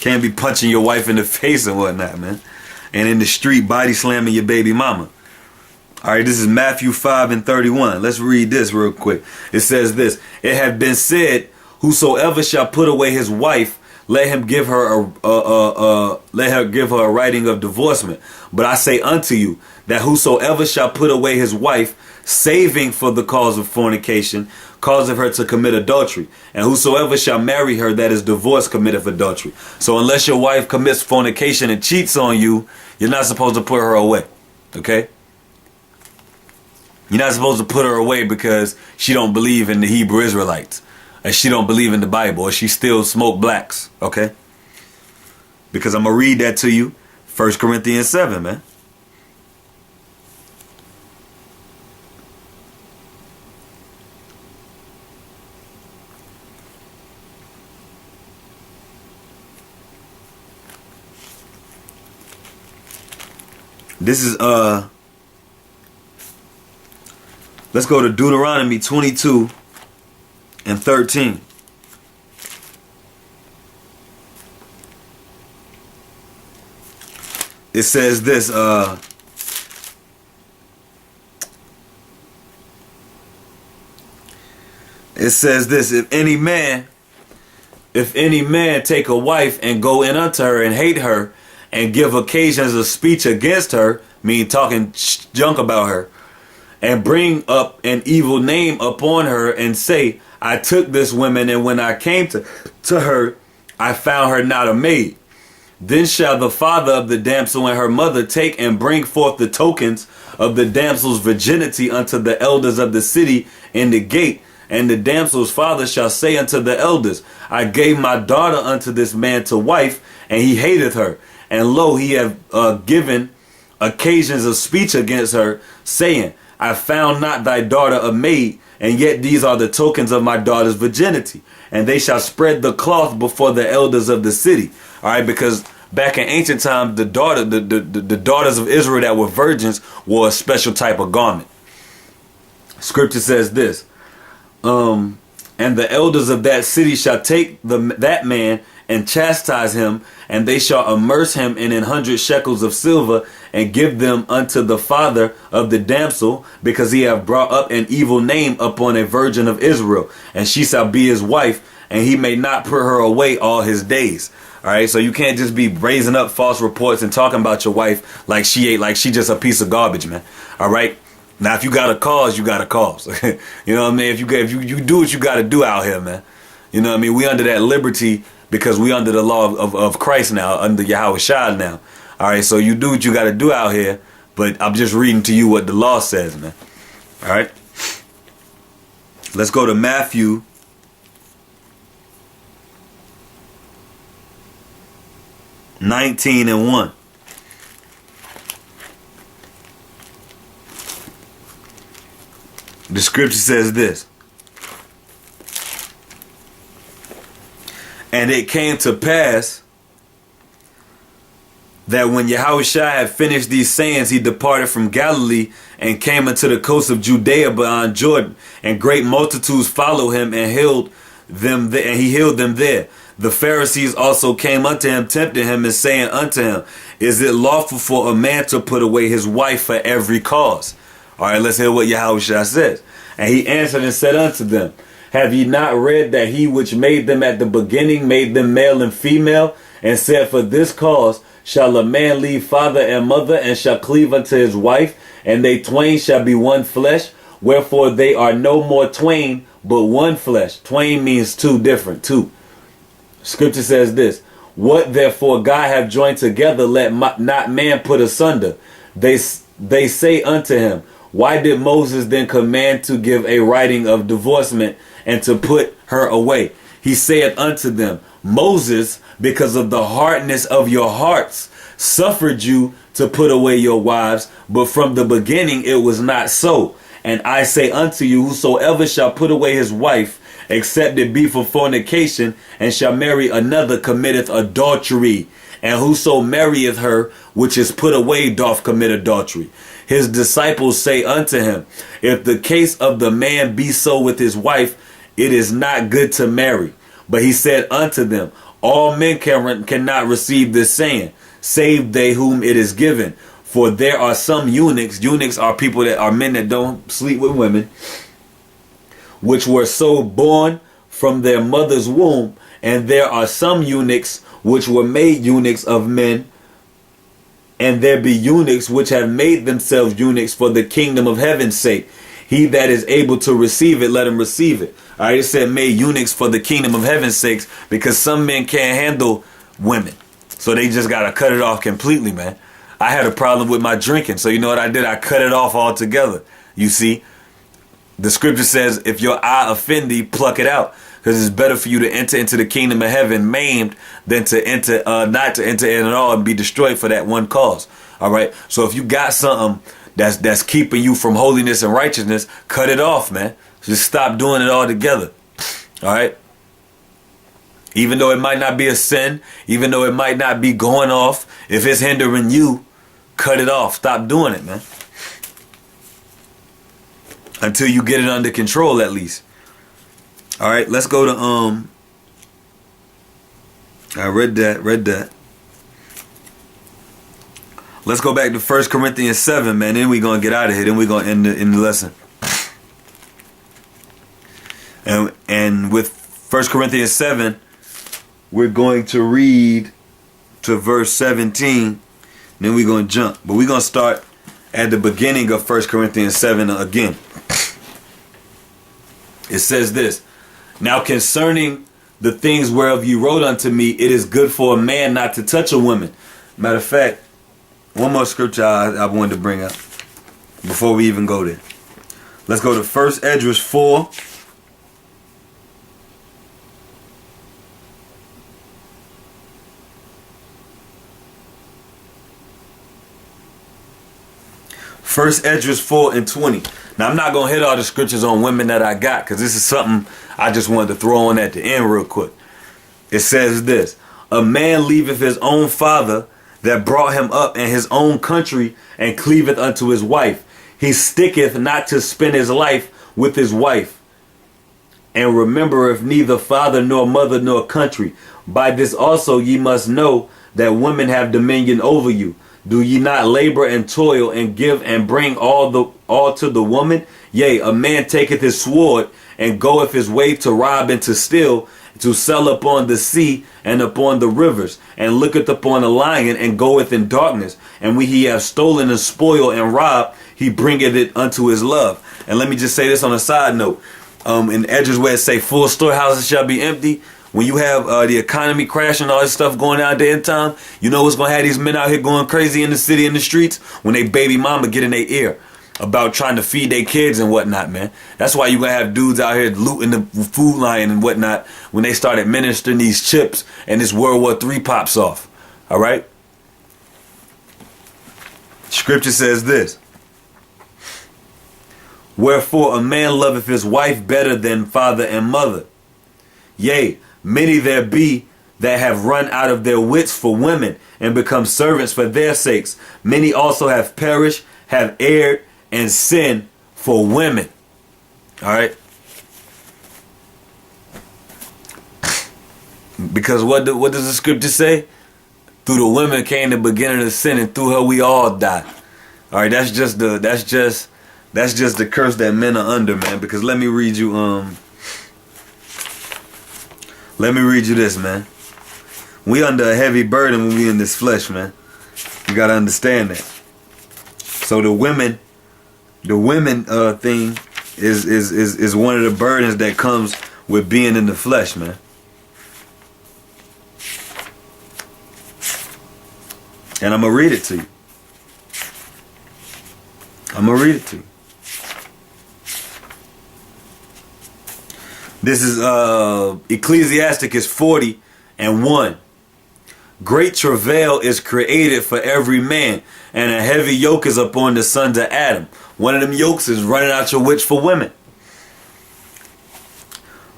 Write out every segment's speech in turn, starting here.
Can't be punching your wife in the face and whatnot, man. And in the street, body slamming your baby mama. All right, this is Matthew 5:31. Let's read this real quick. It says this: It hath been said, whosoever shall put away his wife, let him give her a writing of divorcement. But I say unto you, that whosoever shall put away his wife, saving for the cause of fornication, causeth her to commit adultery. And whosoever shall marry her that is divorced committeth adultery. So unless your wife commits fornication and cheats on you, you're not supposed to put her away. Okay? You're not supposed to put her away because she don't believe in the Hebrew Israelites, and she don't believe in the Bible, or she still smoke blacks. Okay? Because I'm going to read that to you. 1 Corinthians 7, man. This is let's go to Deuteronomy 22:13. It says this, if any man take a wife and go in unto her and hate her, and give occasions of speech against her, mean talking junk about her, and bring up an evil name upon her, and say, I took this woman, and when I came to her, I found her not a maid. Then shall the father of the damsel and her mother take and bring forth the tokens of the damsel's virginity unto the elders of the city in the gate. And the damsel's father shall say unto the elders, I gave my daughter unto this man to wife, and he hateth her. And lo, he have given occasions of speech against her, saying, I found not thy daughter a maid, and yet these are the tokens of my daughter's virginity. And they shall spread the cloth before the elders of the city. All right, because back in ancient times, the daughters of Israel that were virgins wore a special type of garment. Scripture says this, and the elders of that city shall take that man and chastise him, and they shall immerse him in 100 shekels of silver, and give them unto the father of the damsel, because he have brought up an evil name upon a virgin of Israel, and she shall be his wife, and he may not put her away all his days. All right, so you can't just be raising up false reports and talking about your wife like she just a piece of garbage, man. All right. Now, if you got a cause, you got a cause. You know what I mean? If you do what you got to do out here, man. You know what I mean? We under that liberty because we under the law of Christ now, under Yahweh Shah now. All right, so you do what you got to do out here, but I'm just reading to you what the law says, man. All right. Let's go to Matthew 19:1. The scripture says this. And it came to pass that when Yahushua had finished these sayings, he departed from Galilee and came into the coast of Judea beyond Jordan, and great multitudes followed him, and he healed them there. The Pharisees also came unto him, tempting him, and saying unto him, Is it lawful for a man to put away his wife for every cause? All right, let's hear what Yahushua says. And he answered and said unto them, Have ye not read that he which made them at the beginning made them male and female, and said, For this cause shall a man leave father and mother, and shall cleave unto his wife, and they twain shall be one flesh. Wherefore they are no more twain, but one flesh. Twain means two, different, two. Scripture says this, What therefore God hath joined together, let not man put asunder. They say unto him, Why did Moses then command to give a writing of divorcement, and to put her away? He saith unto them, Moses, because of the hardness of your hearts, suffered you to put away your wives, but from the beginning it was not so. And I say unto you, whosoever shall put away his wife, except it be for fornication, and shall marry another, committeth adultery. And whoso marrieth her which is put away doth commit adultery. His disciples say unto him, If the case of the man be so with his wife, it is not good to marry. But he said unto them, All men cannot receive this saying, save they whom it is given. For there are some eunuchs. Eunuchs are people that are men that don't sleep with women, which were so born from their mother's womb. And there are some eunuchs which were made eunuchs of men. And there be eunuchs which have made themselves eunuchs for the kingdom of heaven's sake. He that is able to receive it, let him receive it. All right, it said made eunuchs for the kingdom of heaven's sakes, because some men can't handle women. So they just got to cut it off completely, man. I had a problem with my drinking. So you know what I did? I cut it off altogether. You see, the scripture says, if your eye offend thee, pluck it out. Because it's better for you to enter into the kingdom of heaven maimed than to enter, not to enter in at all and be destroyed for that one cause. All right. So if you got something that's keeping you from holiness and righteousness, cut it off, man. Just stop doing it altogether. All right. Even though it might not be a sin, even though it might not be going off, if it's hindering you, cut it off. Stop doing it, man. Until you get it under control, at least. All right, let's go to I read that. Let's go back to 1 Corinthians 7, man. Then we're going to get out of here. Then we're going to end the lesson. And with 1 Corinthians 7, we're going to read to verse 17. Then we're going to jump. But we're going to start at the beginning of 1 Corinthians 7 again. It says this. Now concerning the things whereof you wrote unto me, it is good for a man not to touch a woman. Matter of fact, one more scripture I wanted to bring up before we even go there. Let's go to 1 Esdras 4. First Esdras 4 and 20. Now I'm not going to hit all the scriptures on women that I got, because this is something I just wanted to throw on at the end real quick. It says this. A man leaveth his own father that brought him up in his own country, and cleaveth unto his wife. He sticketh not to spend his life with his wife, and remembereth neither father nor mother nor country. By this also ye must know that women have dominion over you. Do ye not labor and toil and give and bring all to the woman? Yea, a man taketh his sword and goeth his way to rob and to steal, to sell upon the sea and upon the rivers, and looketh upon a lion and goeth in darkness. And when he hath stolen and spoiled and robbed, he bringeth it unto his love. And let me just say this on a side note. In Esdras where it say full storehouses shall be empty. When you have the economy crashing, all this stuff going out there in time, you know what's going to have these men out here going crazy in the city, in the streets? When they baby mama get in their ear about trying to feed their kids and whatnot, man. That's why you're going to have dudes out here looting the food line and whatnot when they start administering these chips and this World War III pops off. All right? Scripture says this. Wherefore a man loveth his wife better than father and mother. Yea, many there be that have run out of their wits for women and become servants for their sakes. Many also have perished, have erred, and sinned for women. All right. Because what does the scripture say? Through the women came the beginning of sin, and through her we all die. All right. That's just the curse that men are under, man. Because let me read you this, man. We under a heavy burden when we in this flesh, man. You gotta understand that. So the women thing is one of the burdens that comes with being in the flesh, man. And I'm gonna read it to you. This is Ecclesiasticus 40:1. Great travail is created for every man, and a heavy yoke is upon the sons of Adam. One of them yokes is running out your witch for women.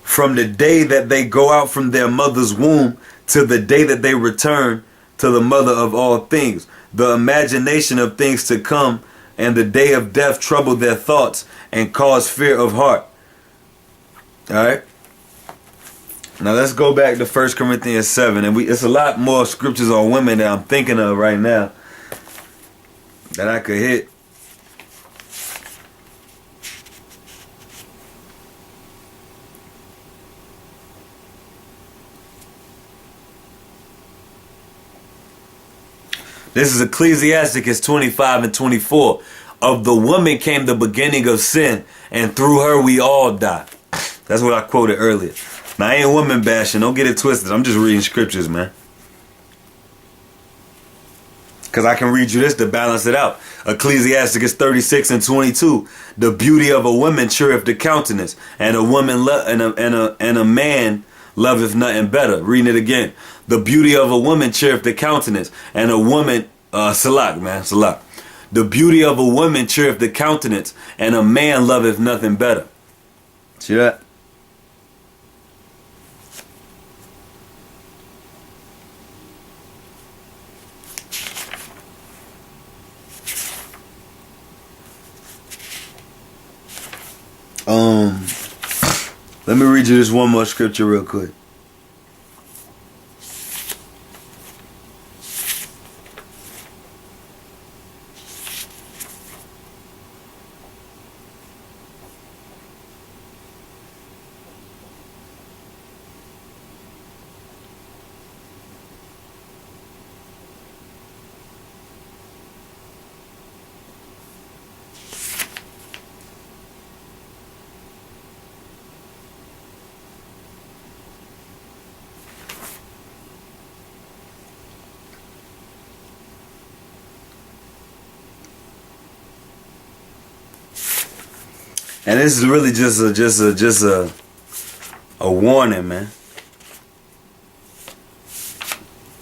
From the day that they go out from their mother's womb to the day that they return to the mother of all things. The imagination of things to come and the day of death trouble their thoughts and cause fear of heart. All right. Now let's go back to 1 Corinthians 7, and it's a lot more scriptures on women that I'm thinking of right now that I could hit. This is Ecclesiasticus 25 and 24. Of the woman came the beginning of sin, and through her we all die. That's what I quoted earlier. Now, I ain't woman bashing. Don't get it twisted. I'm just reading scriptures, man. Because I can read you this to balance it out. Ecclesiasticus 36 and 22. The beauty of a woman cheereth the countenance, and a woman and a man loveth nothing better. Reading it again. The beauty of a woman cheereth the countenance, and a woman, Salak, man, Salak. The beauty of a woman cheereth the countenance, and a man loveth nothing better. See that? Let me read you this one more scripture real quick. And this is really just a warning, man.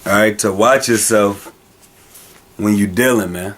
All right, to watch yourself when you dealing, man.